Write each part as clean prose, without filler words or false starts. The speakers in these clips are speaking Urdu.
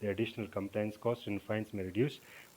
the additional compliance costs and fines may reduce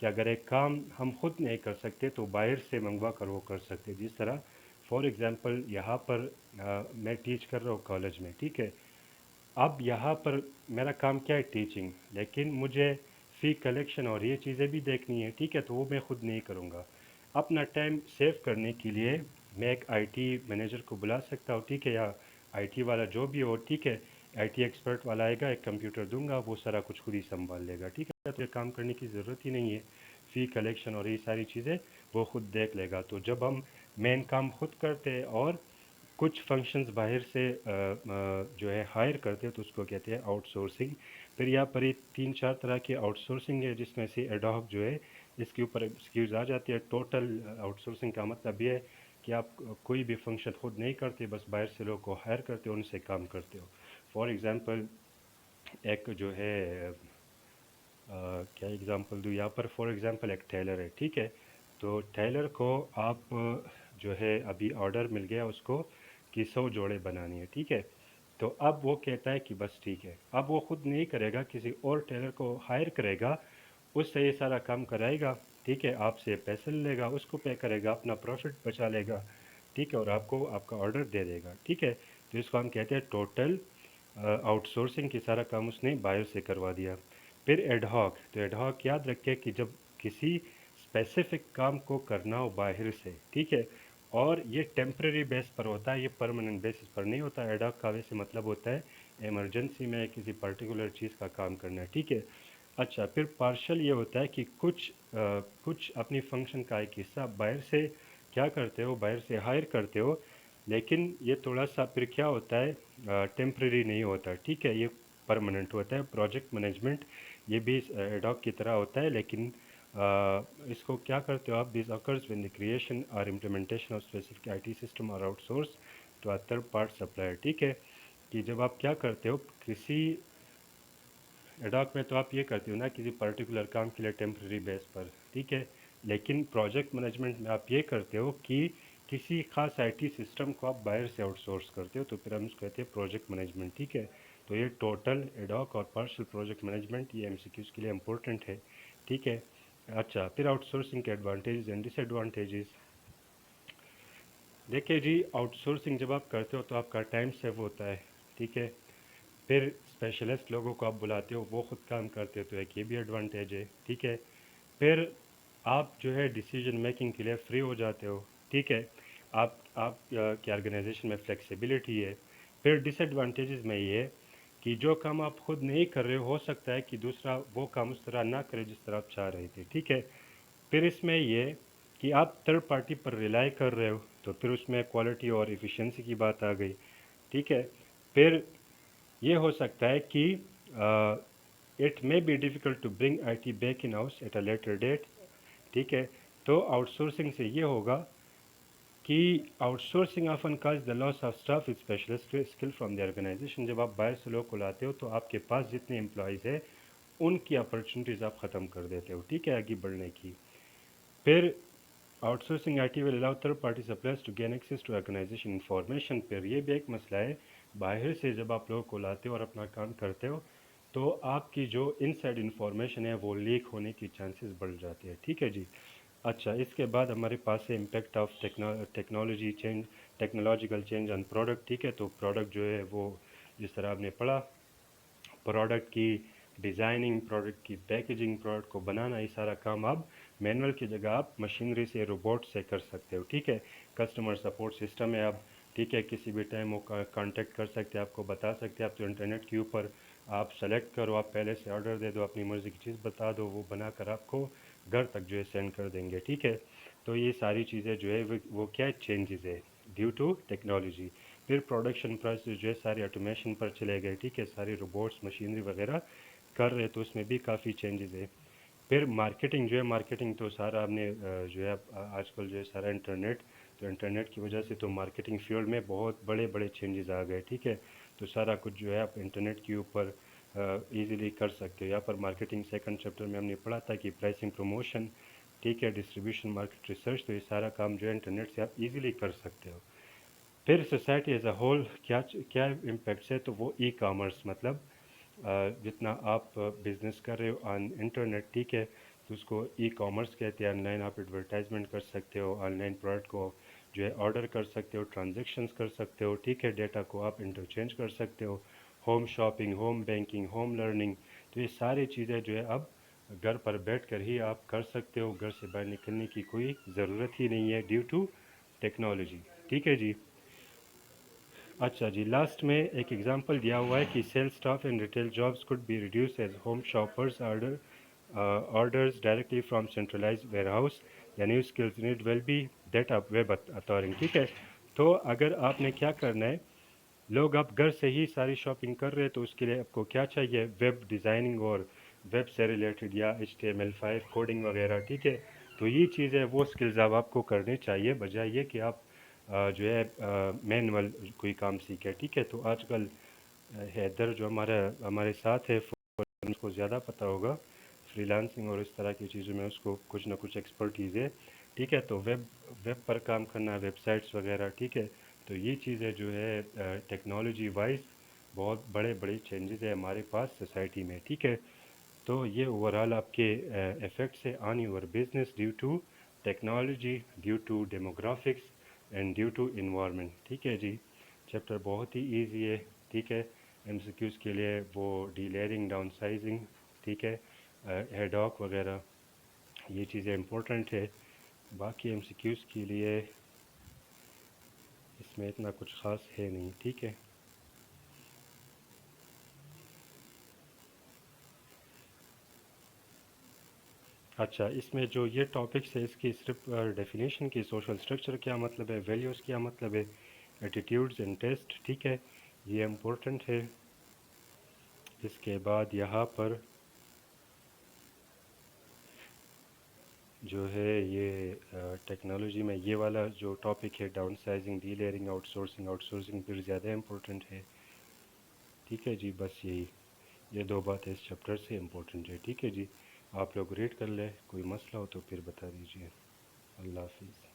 کہ اگر ایک کام ہم خود نہیں کر سکتے تو باہر سے منگوا کر وہ کر سکتے. جس طرح فار ایگزامپل یہاں پر میں ٹیچ کر رہا ہوں کالج میں، ٹھیک ہے. اب یہاں پر میرا کام کیا ہے ٹیچنگ، لیکن مجھے فی کلیکشن اور یہ چیزیں بھی دیکھنی ہے، ٹھیک ہے. تو وہ میں خود نہیں کروں گا. اپنا ٹائم سیو کرنے کے لیے میں ایک آئی ٹی مینیجر کو بلا سکتا ہوں، ٹھیک ہے، یا آئی ٹی والا جو بھی ہو، ٹھیک ہے. آئی ٹی ایکسپرٹ والا آئے گا، ایک کمپیوٹر دوں گا، وہ سارا کچھ خود ہی سنبھال لے گا، ٹھیک ہے. تو یہ کام کرنے کی ضرورت ہی نہیں ہے. فی کلیکشن اور یہ ساری چیزیں وہ خود دیکھ لے گا. تو جب ہم مین کام خود کرتے اور کچھ فنکشنز باہر سے جو ہے ہائر کرتے ہیں تو اس کو کہتے ہیں آؤٹ سورسنگ. پھر یہاں پر یہ 3-4 طرح کی آؤٹ سورسنگ ہے، جس میں سے ایڈاک جو ہے اس کے اوپر ایکسکیوز آ جاتی ہے. ٹوٹل آؤٹ سورسنگ کا مطلب یہ ہے کہ آپ کوئی بھی فنکشن خود نہیں کرتے، بس باہر سے لوگ کو ہائر کرتے ہو، ان سے کام کرتے ہو. فار ایگزامپل ایک جو ہے کیا ایگزامپل دوں یہاں پر، فار ایگزامپل ایک ٹیلر ہے، ٹھیک ہے. تو ٹیلر کو آپ جو ہے ابھی آرڈر مل گیا اس کو کہ 100 جوڑے بنانی ہے، ٹھیک ہے. تو اب وہ کہتا ہے کہ بس ٹھیک ہے. اب وہ خود نہیں کرے گا، کسی اور ٹیلر کو ہائر کرے گا، اس سے یہ سارا کام کرائے گا، ٹھیک ہے. آپ سے پیسے لے گا، اس کو پے کرے گا، اپنا پروفٹ بچا لے گا، ٹھیک ہے، اور آپ کو آپ کا آرڈر دے دے گا، ٹھیک ہے. تو اس کو ہم کہتے ہیں ٹوٹل آؤٹ سورسنگ کی. سارا کام اس نے باہر سے کروا دیا. پھر ایڈ ہاک. تو ایڈ ہاک یاد رکھے کہ جب کسی اسپیسیفک کام کو کرنا ہو باہر سے، ٹھیک ہے، اور یہ ٹیمپریری بیس پر ہوتا ہے، یہ پرماننٹ بیسس پر نہیں ہوتا. ایڈ ہاک کا ویسے مطلب ہوتا ہے ایمرجنسی میں کسی پرٹیکولر چیز کا کام کرنا ہے، ٹھیک ہے. اچھا، پھر پارشل یہ ہوتا ہے کہ کچھ اپنی فنکشن کا ایک حصہ باہر سے کیا کرتے ہو، باہر سے ہائر کرتے ہو، لیکن یہ تھوڑا سا پھر کیا ہوتا ہے ٹیمپریری نہیں ہوتا، ٹھیک ہے، یہ پرماننٹ ہوتا ہے. پروجیکٹ مینجمنٹ یہ بھی ایڈاک کی طرح ہوتا ہے، لیکن اس کو کیا کرتے ہو آپ، دس occurs when the creation or implementation of specific IT system or outsource to a third part supplier. ٹھیک ہے، کہ جب آپ کیا کرتے ہو کسی ایڈاک میں، تو آپ یہ کرتے ہو نا کسی پرٹیکولر کام کے لیے ٹیمپرری بیس پر، ٹھیک ہے. لیکن پروجیکٹ مینجمنٹ میں آپ یہ کرتے ہو کہ کسی خاص آئی ٹی سسٹم کو آپ باہر سے آؤٹ سورس کرتے ہو، تو پھر ہم اس کو کہتے ہیں پروجیکٹ مینجمنٹ، ٹھیک ہے. تو یہ ٹوٹل ایڈاک اور پارشل پروجیکٹ مینجمنٹ یہ ایم سی کیوز کے لیے امپورٹنٹ ہے، ٹھیک ہے. اچھا، پھر آؤٹ سورسنگ کے ایڈوانٹیجز اینڈ ڈس ایڈوانٹیجز. دیکھیے جی، آؤٹ سورسنگ جب آپ کرتے ہو تو آپ کا ٹائم سیو ہوتا ہے، ٹھیک ہے. پھر اسپیشلسٹ لوگوں کو آپ بلاتے ہو، وہ خود کام کرتے ہو، تو ایک یہ بھی ایڈوانٹیج ہے، ٹھیک ہے. پھر آپ جو ہے ڈیسیجن میکنگ کے لیے فری ہو جاتے ہو، ٹھیک ہے. آپ کی آرگنائزیشن میں فلیکسیبلٹی ہے. پھر ڈس ایڈوانٹیجز میں یہ ہے کہ جو کام آپ خود نہیں کر رہے ہو سکتا ہے کہ دوسرا وہ کام اس طرح نہ کرے جس طرح آپ چاہ رہے تھے، ٹھیک ہے. پھر اس میں یہ کہ آپ تھرڈ پارٹی پر ریلائی کر رہے ہو، تو پھر اس میں کوالٹی اور ایفیشنسی کی بات آ گئی، ٹھیک ہے. پھر یہ ہو سکتا ہے کہ it may be difficult to bring IT back in house at a later date, ٹھیک ہے. تو آؤٹ سورسنگ سے یہ ہوگا کہ outsourcing often causes the loss of staff with specialist skill from the organisation. جب آپ باہر سے لوگ کو لاتے ہو تو آپ کے پاس جتنے امپلائیز ہیں ان کی اپرچونیٹیز آپ ختم کر دیتے ہو، ٹھیک ہے، آگے بڑھنے کی. پھر outsourcing IT will allow third party suppliers to gain access to organisation information. پھر یہ بھی ایک مسئلہ ہے، باہر سے جب آپ لوگوں کو لاتے ہو اور اپنا کام کرتے ہو تو آپ کی جو ان سائڈ انفارمیشن ہے وہ لیک ہونے کی چانسز بڑھ جاتے ہیں، ٹھیک ہے جی. اچھا، اس کے بعد ہمارے پاس ہے impact of technology change, technological change on product, ٹھیک ہے. تو پروڈکٹ جو ہے وہ جس طرح آپ نے پڑھا، پروڈکٹ کی ڈیزائننگ، پروڈکٹ کی پیکیجنگ، پروڈکٹ کو بنانا، یہ سارا کام اب مینول کی جگہ آپ مشینری سے، روبوٹ سے کر سکتے ہو، ٹھیک ہے. کسٹمر سپورٹ سسٹم ہے اب، ٹھیک ہے، کسی بھی ٹائم وہ کانٹیکٹ کر سکتے ہیں، آپ کو بتا سکتے ہیں. آپ تو انٹرنیٹ کے اوپر آپ سلیکٹ کرو، آپ پہلے سے آرڈر دے دو، اپنی مرضی کی چیز بتا دو، وہ بنا کر آپ کو گھر تک جو ہے سینڈ کر دیں گے، ٹھیک ہے. تو یہ ساری چیزیں جو ہے وہ کیا چینجز ہے ڈیو ٹو ٹیکنالوجی. پھر پروڈکشن پروسیس جو ہے سارے آٹومیشن پر چلے گئے، ٹھیک ہے، سارے روبوٹس مشینری وغیرہ کر رہے، تو اس میں بھی کافی چینجز ہے. پھر مارکیٹنگ جو ہے، مارکیٹنگ تو سارا ہم نے جو ہے آج کل جو ہے سارا انٹرنیٹ، تو انٹرنیٹ کی وجہ سے تو مارکیٹنگ فیلڈ میں بہت بڑے بڑے چینجز آ گئے، ٹھیک ہے. تو سارا کچھ جو ہے آپ انٹرنیٹ کے اوپر ایزیلی کر سکتے ہو. یہاں پر مارکیٹنگ سیکنڈ چیپٹر میں ہم نے پڑھا تھا کہ پرائسنگ، پروموشن، ٹھیک ہے، ڈسٹریبیوشن، مارکیٹ ریسرچ، تو یہ سارا کام جو ہے انٹرنیٹ سے آپ ایزیلی کر سکتے ہو. پھر سوسائٹی ایز اے ہول کیا امپیکٹس ہے، تو وہ ای کامرس، مطلب جتنا آپ بزنس کر رہے ہو آن انٹرنیٹ، ٹھیک ہے، تو اس کو ای کامرس کہتے ہیں. آن لائن آپ ایڈورٹائزمنٹ کر سکتے ہو, آن لائن پروڈکٹ کو جو ہے آرڈر کر سکتے ہو, ٹرانزیکشنز کر سکتے ہو, ٹھیک ہے, ڈیٹا کو آپ انٹرچینج کر سکتے ہو, home shopping, home banking, home learning. تو یہ ساری چیزیں جو ہے اب گھر پر بیٹھ کر ہی آپ کر سکتے ہو, گھر سے باہر نکلنے کی کوئی ضرورت ہی نہیں ہے ڈیو ٹو ٹیکنالوجی. ٹھیک ہے جی. اچھا جی, لاسٹ میں ایک ایگزامپل دیا ہوا ہے کہ sale staff and retail jobs could be reduced as home shoppers orders directly from centralized warehouse. The new skills need will be that up web authoring. ٹھیک ہے, تو اگر آپ نے کیا کرنا ہے, لوگ اب گھر سے ہی ساری شاپنگ کر رہے, تو اس کے لیے آپ کو کیا چاہیے, ویب ڈیزائننگ اور ویب سے ریلیٹڈ یا HTML5 کوڈنگ وغیرہ. ٹھیک ہے, تو یہ چیزیں وہ سکلز اب آپ کو کرنے چاہیے, بجائے یہ کہ آپ جو ہے مینول کوئی کام سیکھے. ٹھیک ہے, تو آج کل حیدر جو ہمارے ساتھ ہے, اس کو زیادہ پتہ ہوگا فری لانسنگ اور اس طرح کی چیزوں میں, اس کو کچھ نہ کچھ ایکسپرٹیز ہے. ٹھیک ہے, تو ویب پر کام کرنا, ویب سائٹس وغیرہ. ٹھیک ہے, تو یہ چیزیں جو ہے ٹیکنالوجی وائز بہت بڑے چینجز ہیں ہمارے پاس سوسائٹی میں. ٹھیک ہے, تو یہ اوورال آپ کے افیکٹس ہے on your business due to technology, due to demographics and due to environment. ٹھیک ہے جی, چیپٹر بہت ہی ایزی ہے. ٹھیک ہے, MCQs کے لیے وہ ڈی لیئرنگ, ڈاؤن سائزنگ, ٹھیک ہے, ہیڈ ہاک وغیرہ, یہ چیزیں امپورٹنٹ ہے. باقی MCQs کے لیے اس میں اتنا کچھ خاص ہے نہیں. ٹھیک ہے. اچھا, اس میں جو یہ ٹاپکس ہے, اس کی صرف ڈیفینیشن کی, سوشل اسٹرکچر کیا مطلب ہے, ویلیوز کیا مطلب ہے, ایٹیٹیوڈز اینڈ ٹیسٹ. ٹھیک ہے, یہ امپورٹنٹ ہے. اس کے بعد یہاں پر جو ہے یہ ٹیکنالوجی میں یہ والا جو ٹاپک ہے, down sizing, D layering, out sourcing پھر زیادہ امپورٹنٹ ہے. ٹھیک ہے جی, بس یہ دو باتیں اس چیپٹر سے امپورٹنٹ ہے. ٹھیک ہے جی, آپ لوگ ریڈ کر لیں, کوئی مسئلہ ہو تو پھر بتا دیجیے. اللہ حافظ.